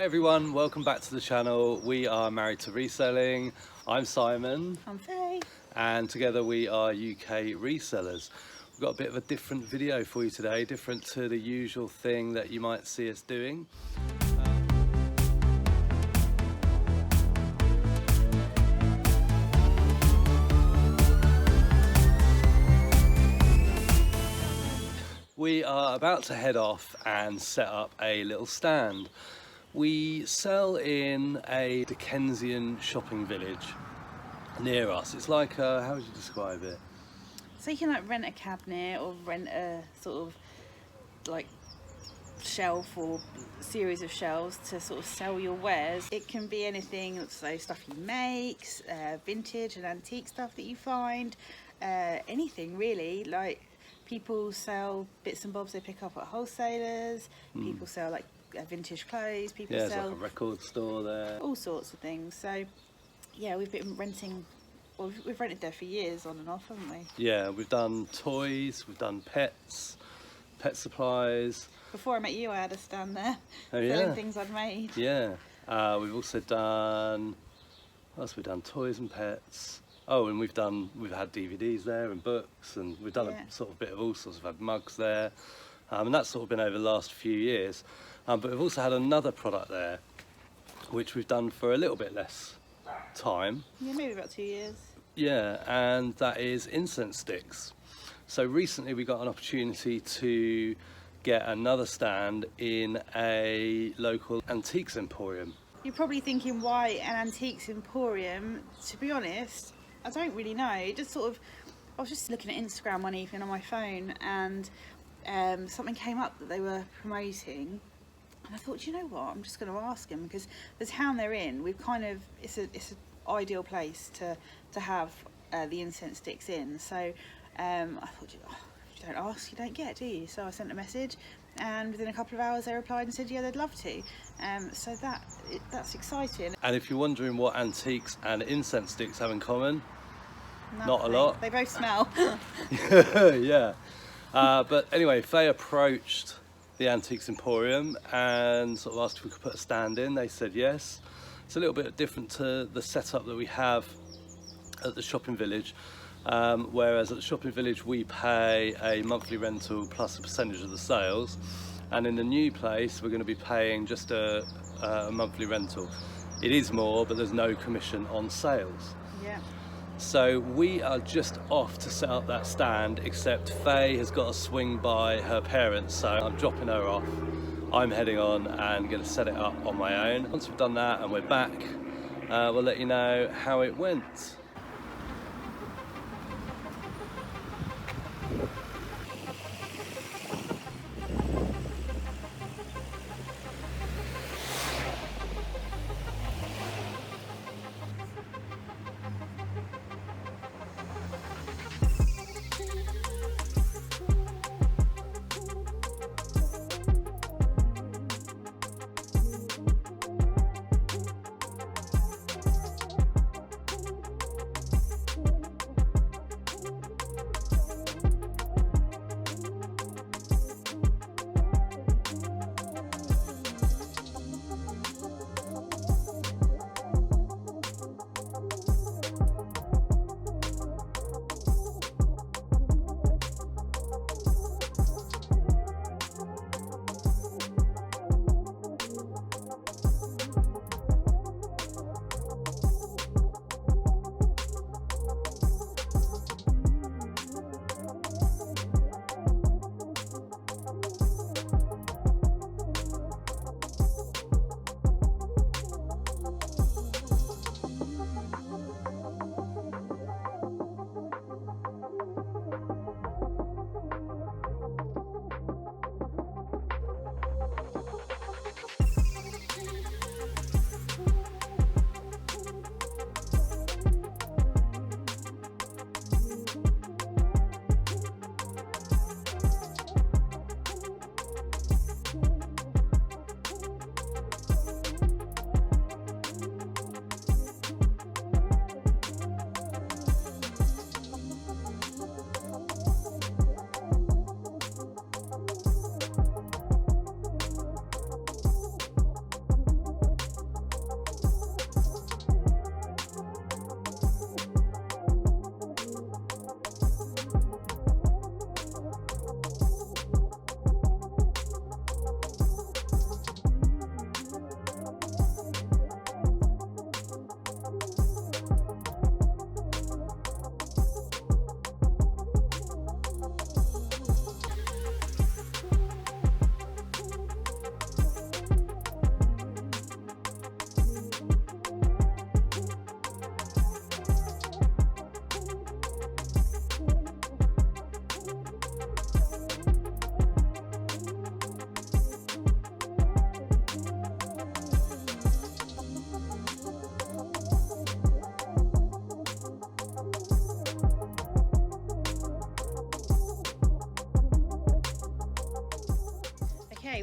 Hi everyone, welcome back to the channel. We are Married to Reselling. I'm Simon. I'm Faye. And together we are UK resellers. We've got a bit of a different video for you today, different to the usual thing that you might see us doing. We are about to head off and set up a little stand. We sell in a Dickensian shopping village near us. It's like, how would you describe it? So you can like rent a cabinet or rent a sort of like shelf or series of shelves to sort of sell your wares. It can be anything, so stuff you make, vintage and antique stuff that you find, anything really. Like people sell bits and bobs they pick up at wholesalers, people sell like vintage clothes, people Yeah, sell it's like a record store there. all sorts of things. So yeah, we've been renting, well, we've rented there for years on and off, haven't we? Yeah, we've done toys, we've done pets, pet supplies. Before I met you, I had a stand there, Oh selling yeah, things I'd made. yeah. We've also done, what else have we done? Toys and pets. Oh, and we've had DVDs there and books, and we've done Yeah. a sort of bit of all sorts. We've had mugs there, and that's sort of been over the last few years. But we've also had another product there, which we've done for a little bit less time. Yeah, maybe about 2 years. Yeah, and that is incense sticks. So recently we got an opportunity to get another stand in a local antiques emporium. You're probably thinking, why an antiques emporium? To be honest, I don't really know. It just sort of, I was just looking at Instagram one evening on my phone, and something came up that they were promoting. And I thought, do you know what? I'm just going to ask them, because the town they're in, we've kind of, it's an ideal place to have the incense sticks in. So I thought, oh, if you don't ask, you don't get, do you? So I sent a message, and within a couple of hours they replied and said, yeah, they'd love to. So that's exciting. And if you're wondering what antiques and incense sticks have in common, not a Nothing. lot. They both smell. Yeah. But anyway, Faye approached the Antiques Emporium and sort of asked if we could put a stand in. They said yes. It's a little bit different to the setup that we have at the shopping village. Whereas at the shopping village we pay a monthly rental plus a percentage of the sales, and in the new place we're going to be paying just a monthly rental. It is more, but there's no commission on sales. Yeah. So we are just off to set up that stand, except Faye has got to swing by her parents, so I'm dropping her off. I'm heading on and going to set it up on my own. Once we've done that and we're back, we'll let you know how it went.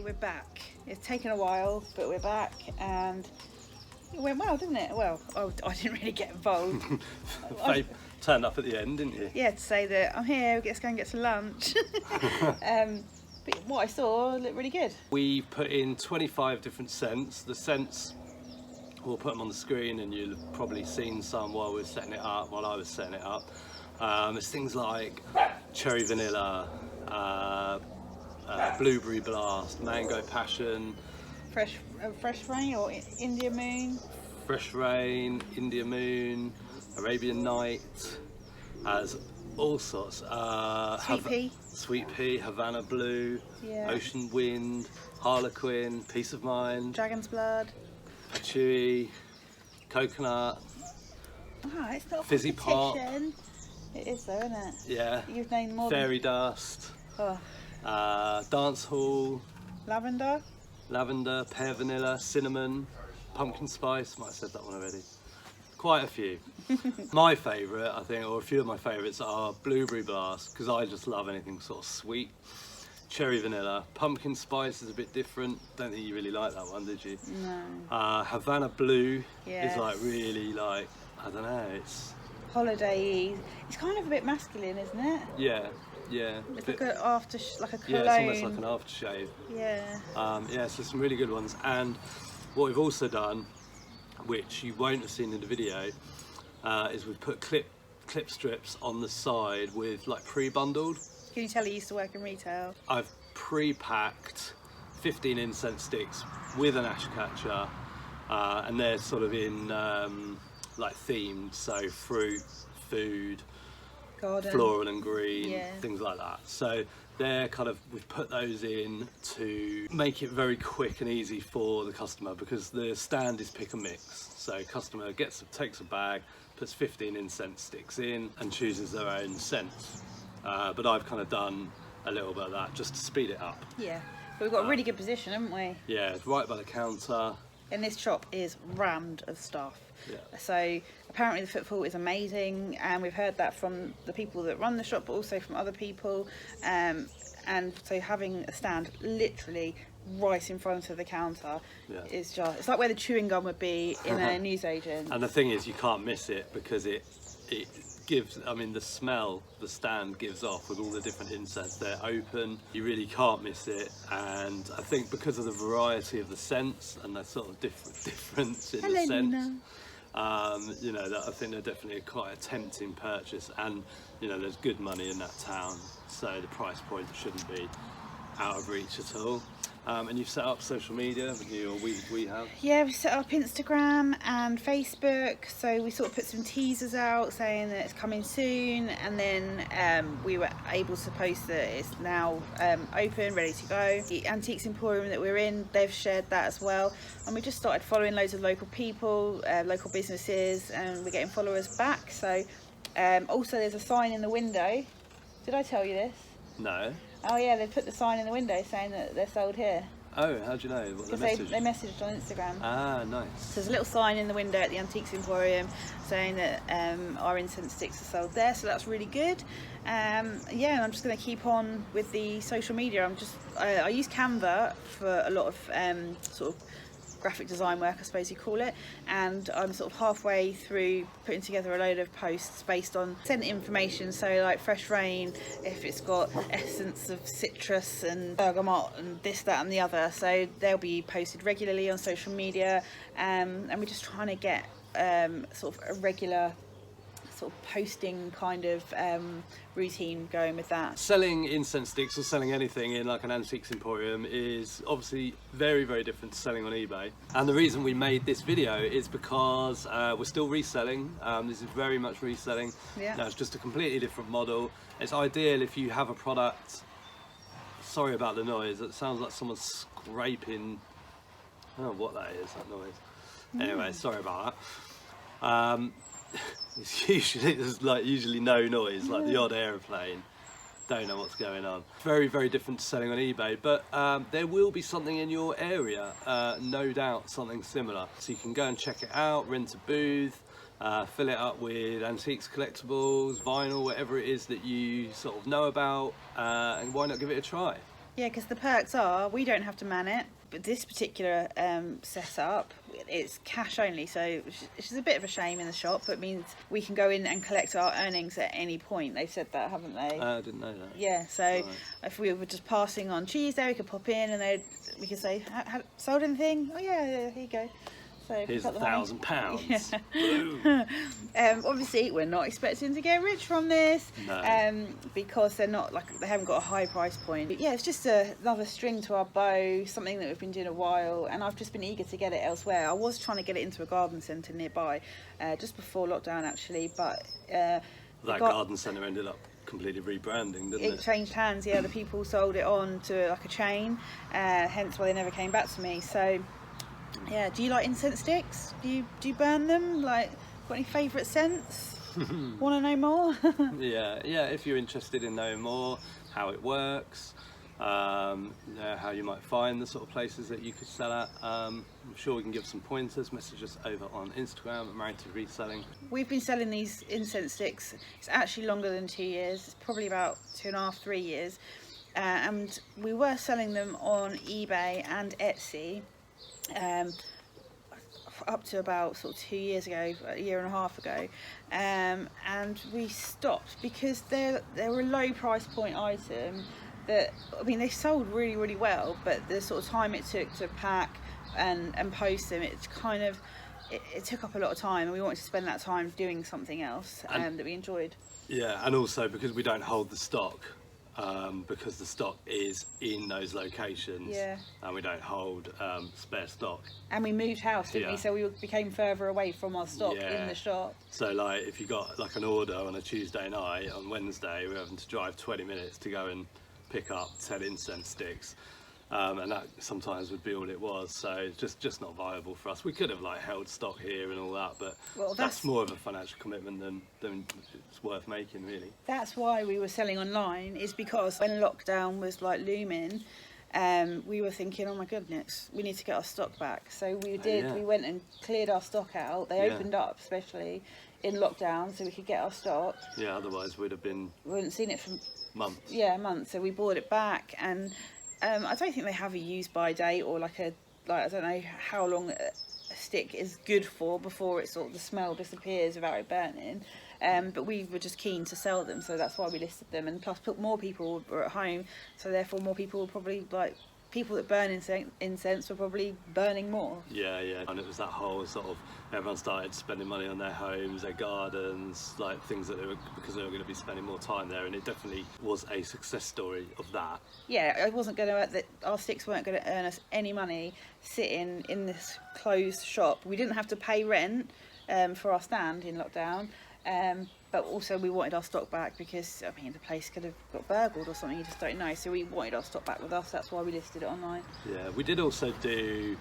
we're back. It's taken a while, but we're back, and it went well, didn't it? Well, I didn't really get involved. Faye turned up at the end, didn't you? Yeah, to say that I'm here, let's go and get some lunch. But what I saw looked really good. We put in 25 different scents. The scents, we'll put them on the screen, and you'll have probably seen some while we're setting it up, while I was setting it up. It's things like cherry vanilla, blueberry blast, mango passion, Fresh rain or India moon. fresh rain, India moon, Arabian night, has all sorts. Sweet pea, Havana blue, Yeah. ocean wind, harlequin, peace of mind, Dragon's blood. patchouli, coconut, Ah, it's not a Fizzy pop. competition. It is though, isn't it? yeah, You've named more fairy dust, than dance hall, lavender. lavender, pear vanilla, cinnamon, pumpkin spice. Might have said that one already. Quite a few. My favourite, I think, or a few of my favourites are blueberry blast, because I just love anything sort of sweet. Cherry vanilla, pumpkin spice is a bit different. Don't think you really like that one, did you? No. Havana blue Yes. is like really like, I don't know. It's Holiday. It's kind of a bit masculine, isn't it? yeah. It's Bit- like like a cologne. yeah, it's almost like an aftershave. Yeah. Yeah, so some really good ones. And what we've also done, which you won't have seen in the video, is we've put clip strips on the side with like pre-bundled. Can you tell he used to work in retail? I've pre-packed 15 incense sticks with an ash catcher, and they're sort of in like themed, so fruit, food, Garden. floral and green, Yeah. things like that. So they're kind of, we've put those in to make it very quick and easy for the customer, because the stand is pick and mix. So customer takes a bag, puts 15 incense sticks in and chooses their own scents. But I've kind of done a little bit of that just to speed it up. Yeah. But we've got a really good position, haven't we? Yeah, it's right by the counter. And this shop is rammed of stuff. Yeah. So apparently the footfall is amazing, and we've heard that from the people that run the shop, but also from other people. And so having a stand literally right in front of the counter is just, it's like where the chewing gum would be in a newsagent. And the thing is, you can't miss it, because it gives, I mean, the smell the stand gives off with all the different incense. They're open, you really can't miss it. And I think because of the variety of the scents and the sort of difference in the scents, you know, that I think they're definitely quite a tempting purchase. And you know, there's good money in that town, so the price point shouldn't be out of reach at all. And you've set up social media, haven't you, or we have? Yeah, we set up Instagram and Facebook, so we sort of put some teasers out saying that it's coming soon, and then we were able to post that it's now open, ready to go. The Antiques Emporium that we're in, they've shared that as well, and we just started following loads of local people, local businesses, and we're getting followers back. So also there's a sign in the window. Did I tell you this? No. Oh yeah, they put the sign in the window saying that they're sold here. Oh, how do you know? What, the Because message? they messaged on Instagram. Ah, nice. So there's a little sign in the window at the Antiques Emporium saying that our incense sticks are sold there, so that's really good. Yeah, and I'm just going to keep on with the social media. I use Canva for a lot of sort of graphic design work, I suppose you call it, and I'm sort of halfway through putting together a load of posts based on scent information, so like fresh rain, if it's got essence of citrus and bergamot and this, that and the other, so they'll be posted regularly on social media, and we're just trying to get sort of a regular sort of posting kind of routine going with that. Selling incense sticks or selling anything in like an antiques emporium is obviously very, very different to selling on eBay. And the reason we made this video is because we're still reselling. This is very much reselling. Yeah. Now, it's just a completely different model. It's ideal if you have a product. Sorry about the noise. It sounds like someone's scraping. I don't know what that is, that noise. Anyway, sorry about that. There's like usually no noise, like the odd aeroplane. Don't know what's going on. Very, very different to selling on eBay, but there will be something in your area, no doubt, something similar. So you can go and check it out, rent a booth, fill it up with antiques, collectibles, vinyl, whatever it is that you sort of know about, and why not give it a try? Yeah, because the perks are we don't have to man it, but this particular setup, it's cash only, so which is a bit of a shame in the shop, but it means we can go in and collect our earnings at any point. They've said that, haven't they? I didn't know that. Yeah, so Right. if we were just passing on Tuesday, we could pop in and we could say, sold anything? Oh yeah, here you go. So Here's pick up the money. £1,000. Yeah. Obviously, we're not expecting to get rich from this, No. because they haven't got a high price point. But yeah, it's just another string to our bow, something that we've been doing a while, and I've just been eager to get it elsewhere. I was trying to get it into a garden centre nearby, just before lockdown actually, but That garden centre ended up completely rebranding, didn't it? it changed hands. Yeah, the people sold it on to like a chain, hence why they never came back to me. So. Yeah, do you like incense sticks? Do you burn them? Like, got any favourite scents? Want to know more? Yeah, if you're interested in knowing more, how it works, how you might find the sort of places that you could sell at, I'm sure we can give some pointers. Message us over on Instagram at Married to Reselling. We've been selling these incense sticks. It's actually longer than 2 years. It's probably about 2.5, 3 years. And we were selling them on eBay and Etsy. Up to about sort of 2 years ago, a year and a half ago, and we stopped because they're a low price point item that, I mean, they sold really, really well, but the sort of time it took to pack and post them, it's kind of it took up a lot of time, and we wanted to spend that time doing something else that we enjoyed. Yeah, and also because we don't hold the stock, because the stock is in those locations, Yeah. and we don't hold spare stock. And we moved house, didn't we? Yeah. So we became further away from our stock Yeah. in the shop. So like if you got like an order on a Tuesday night, on Wednesday we're having to drive 20 minutes to go and pick up 10 incense sticks, and that sometimes would be all it was. So it's just not viable for us. We could have like held stock here and all that, but Well, that's more of a financial commitment than it's worth making, really. That's why we were selling online, is because when lockdown was like looming, we were thinking, oh my goodness, we need to get our stock back. So we did. Yeah. We went and cleared our stock out. They Yeah. opened up, especially in lockdown, so we could get our stock. Yeah, otherwise we'd have been We hadn't seen it for months. months. So we bought it back, and I don't think they have a use by date or I don't know how long a stick is good for before it sort of the smell disappears without it burning. But we were just keen to sell them, so that's why we listed them. And plus, more people were at home, so therefore more people were probably people that burn incense were probably burning more. Yeah, and it was that whole sort of, everyone started spending money on their homes, their gardens, like things that because they were going to be spending more time there, and it definitely was a success story of that. Yeah, it wasn't going to, our sticks weren't going to earn us any money sitting in this closed shop. We didn't have to pay rent for our stand in lockdown. But also we wanted our stock back because, I mean, the place could have got burgled or something, you just don't know. So we wanted our stock back with us, that's why we listed it online. Yeah, we did also do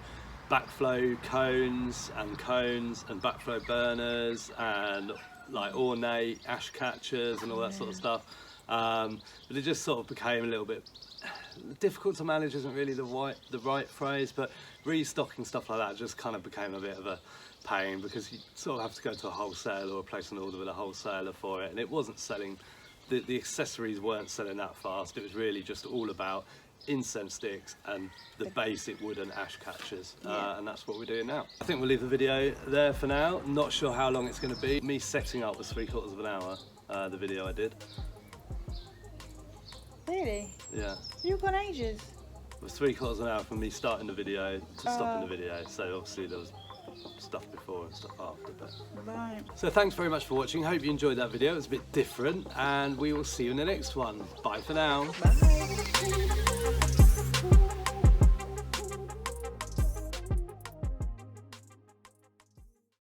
backflow cones and backflow burners and like ornate ash catchers and all that sort of stuff. But it just sort of became a little bit difficult to manage, isn't really the right phrase, but restocking stuff like that just kind of became a bit of a pain because you sort of have to go to a wholesaler or place an order with a wholesaler for it, and it wasn't selling, the accessories weren't selling that fast. It was really just all about incense sticks and the basic wooden ash catchers, and that's what we're doing now. I think we'll leave the video there for now. Not sure how long it's going to be. Me setting up was 3/4 of an hour, the video I did. Really? Yeah. You've gone ages. It was 3/4 of an hour from me starting the video to stopping the video, so obviously there was stuff before and stuff after. But Right. so thanks very much for watching. Hope you enjoyed that video. It was a bit different, and we will see you in the next one. Bye for now. Bye.